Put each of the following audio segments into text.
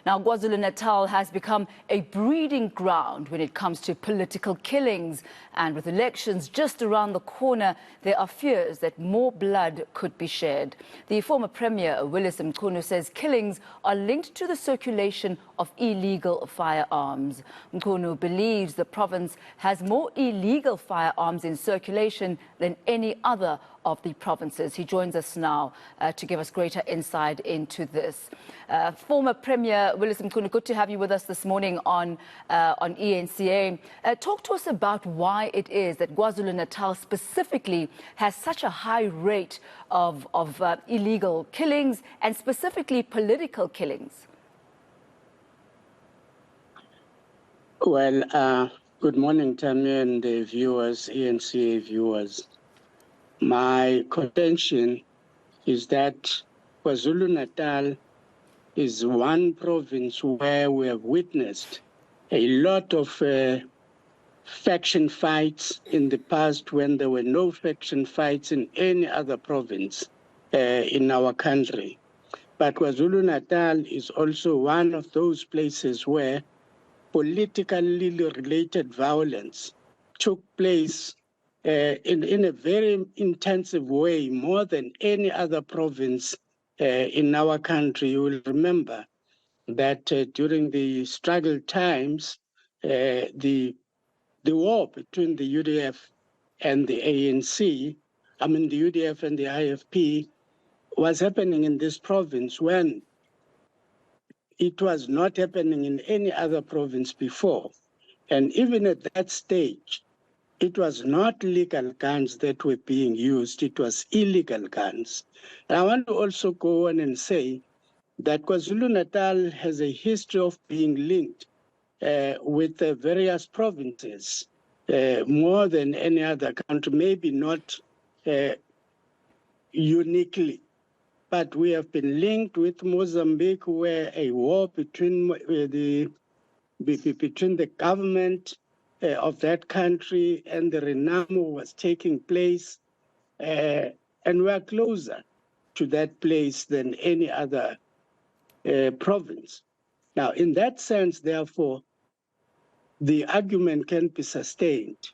Now, KwaZulu-Natal has become a breeding ground when it comes to political killings. And with elections just around the corner, there are fears that more blood could be shed. The former Premier, Willies Mchunu, says killings are linked to the circulation of illegal firearms. Mchunu believes the province has more illegal firearms in circulation than any other of the provinces. He joins us now to give us greater insight into this. Former Premier Willies Mchunu, good to have you with us this morning on eNCA. Talk to us about why it is that KwaZulu-Natal specifically has such a high rate of illegal killings and specifically political killings. Well, good morning, Tammy, and the viewers, eNCA viewers. My contention is that KwaZulu-Natal is one province where we have witnessed a lot of faction fights in the past when there were no faction fights in any other province in our country. But KwaZulu-Natal is also one of those places where politically related violence took place in a very intensive way, more than any other province in our country. You will remember that during the struggle times, the war between the UDF and the ANC, the UDF and the IFP, was happening in this province when it was not happening in any other province before. And even at that stage, it was not legal guns that were being used, it was illegal guns. And I want to also go on and say that KwaZulu-Natal has a history of being linked with various provinces, more than any other country, maybe not uniquely. But we have been linked with Mozambique, where a war between the government of that country and the Renamo was taking place, and we are closer to that place than any other province. Now, in that sense, therefore, the argument can be sustained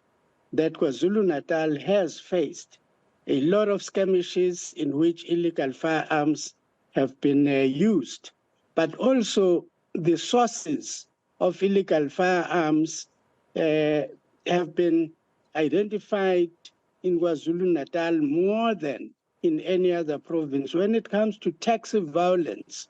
that KwaZulu-Natal has faced a lot of skirmishes in which illegal firearms have been used, but also the sources of illegal firearms have been identified in KwaZulu-Natal more than in any other province. When it comes to taxi violence,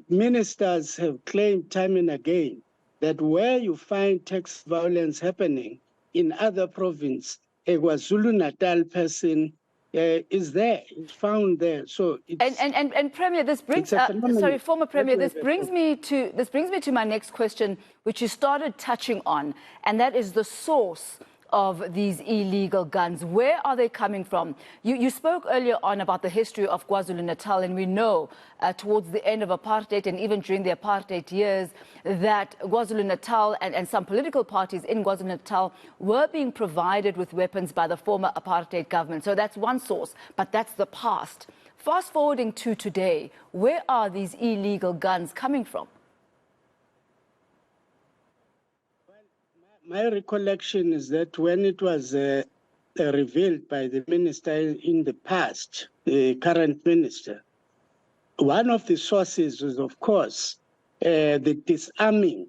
ministers have claimed time and again that where you find tax violence happening in other provinces, a KwaZulu-Natal person is there, is found there. So it's, and Premier, this brings former Premier, this brings me to my next question, which you started touching on, and that is the source of these illegal guns. Where are they coming from? You spoke earlier on about the history of KwaZulu-Natal, and we know towards the end of apartheid and even during the apartheid years that KwaZulu-Natal and some political parties in KwaZulu-Natal were being provided with weapons by the former apartheid government. So that's one source, but that's the past. Fast forwarding to today, where are these illegal guns coming from? My recollection is that when it was revealed by the minister in the past, the current minister, one of the sources was, of course, the disarming,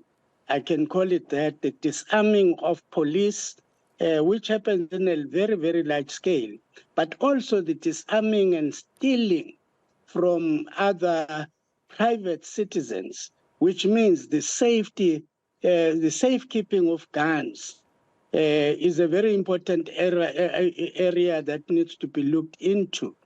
I can call it that, the disarming of police, which happens in a very, very large scale, but also the disarming and stealing from other private citizens, which means the safekeeping of guns is a very important area that needs to be looked into.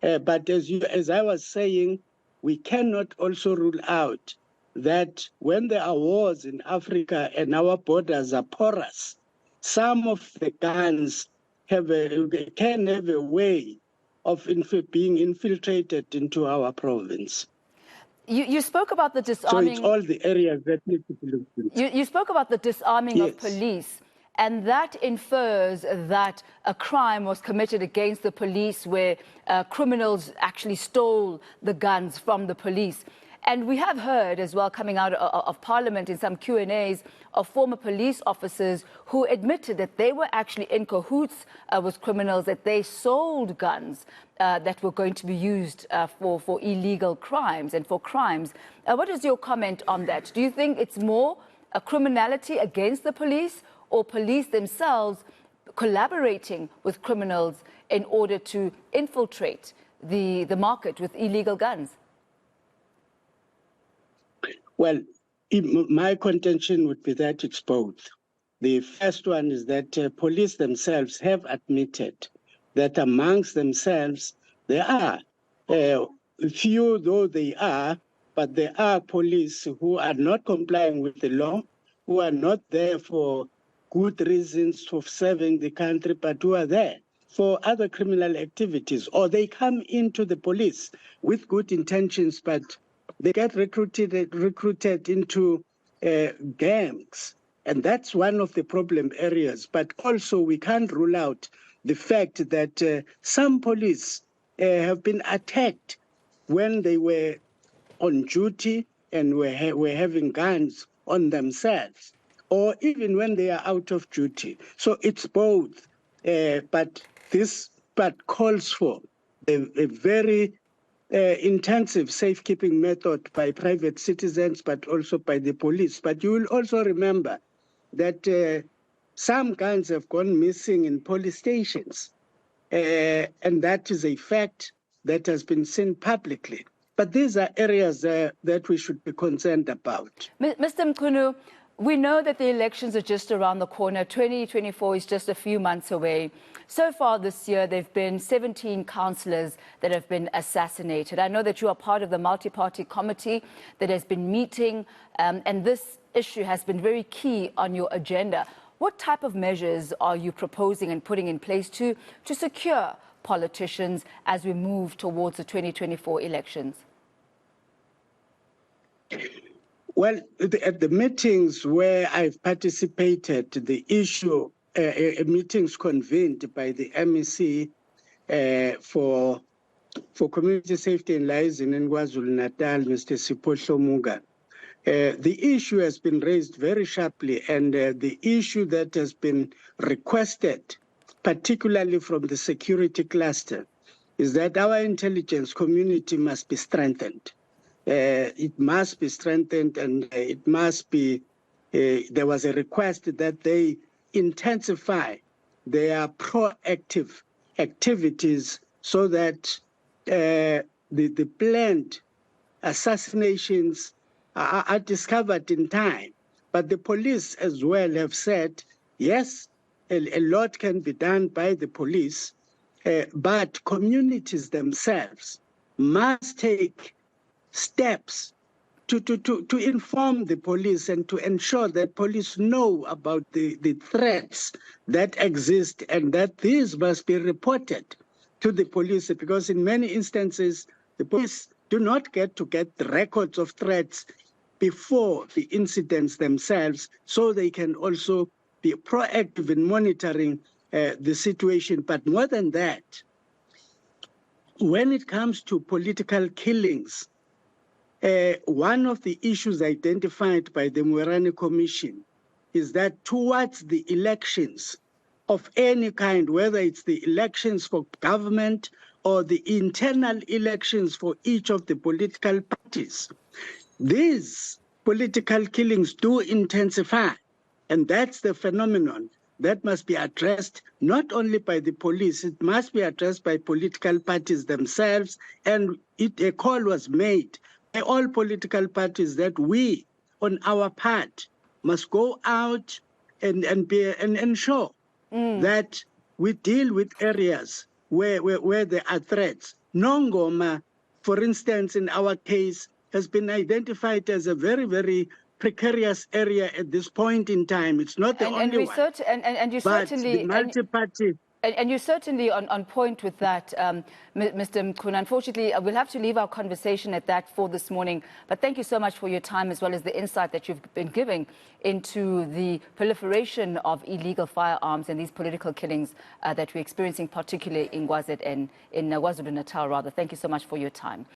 But as I was saying, we cannot also rule out that when there are wars in Africa and our borders are porous, some of the guns can have a way of being infiltrated into our province. You spoke about the disarming. So it's all the areas that need to be looked into. You spoke about the disarming Yes. of police, and that infers that a crime was committed against the police where criminals actually stole the guns from the police. And we have heard as well, coming out of Parliament in some Q&As, of former police officers who admitted that they were actually in cahoots with criminals, that they sold guns that were going to be used for illegal crimes and for crimes. What is your comment on that? Do you think it's more a criminality against the police, or police themselves collaborating with criminals in order to infiltrate the market with illegal guns? Well, my contention would be that it's both. The first one is that police themselves have admitted that amongst themselves, there are, few though they are, but there are police who are not complying with the law, who are not there for good reasons of serving the country, but who are there for other criminal activities, or they come into the police with good intentions, but they get recruited into gangs. And that's one of the problem areas. But also we can't rule out the fact that some police have been attacked when they were on duty and were having guns on themselves, or even when they are out of duty. So it's both. But this calls for a very intensive safekeeping method by private citizens, but also by the police. But you will also remember that some guns have gone missing in police stations, and that is a fact that has been seen publicly. But these are areas that we should be concerned about. Mr. Mchunu, we know that the elections are just around the corner. 2024 is just a few months away. So far this year, there have been 17 councillors that have been assassinated. I know that you are part of the multi-party committee that has been meeting, and this issue has been very key on your agenda. What type of measures are you proposing and putting in place to secure politicians as we move towards the 2024 elections? Well, at the meetings where I've participated, the issue, meetings convened by the MEC for community safety and liaison in KwaZulu-Natal, Mr. Sipho Muga, the issue has been raised very sharply, and the issue that has been requested, particularly from the security cluster, is that our intelligence community must be strengthened. It must be strengthened, and it must be, there was a request that they intensify their proactive activities so that the planned assassinations are discovered in time. But the police as well have said, yes, a lot can be done by the police, but communities themselves must take steps to inform the police and to ensure that police know about the threats that exist, and that these must be reported to the police, because in many instances, the police do not get the records of threats before the incidents themselves, so they can also be proactive in monitoring the situation. But more than that, when it comes to political killings, one of the issues identified by the Mwerani Commission is that towards the elections of any kind, whether it's the elections for government or the internal elections for each of the political parties, these political killings do intensify. And that's the phenomenon that must be addressed not only by the police, it must be addressed by political parties themselves. And a call was made by all political parties that we, on our part, must go out and ensure that we deal with areas where there are threats. Nongoma, for instance, in our case, has been identified as a very, very precarious area at this point in time. It's not the only one. And you certainly, the multi-party. And you're certainly on point with that, Mr. Mchunu. Unfortunately, we'll have to leave our conversation at that for this morning. But thank you so much for your time, as well as the insight that you've been giving into the proliferation of illegal firearms and these political killings that we're experiencing, particularly in KZN, in KwaZulu-Natal, rather. Thank you so much for your time.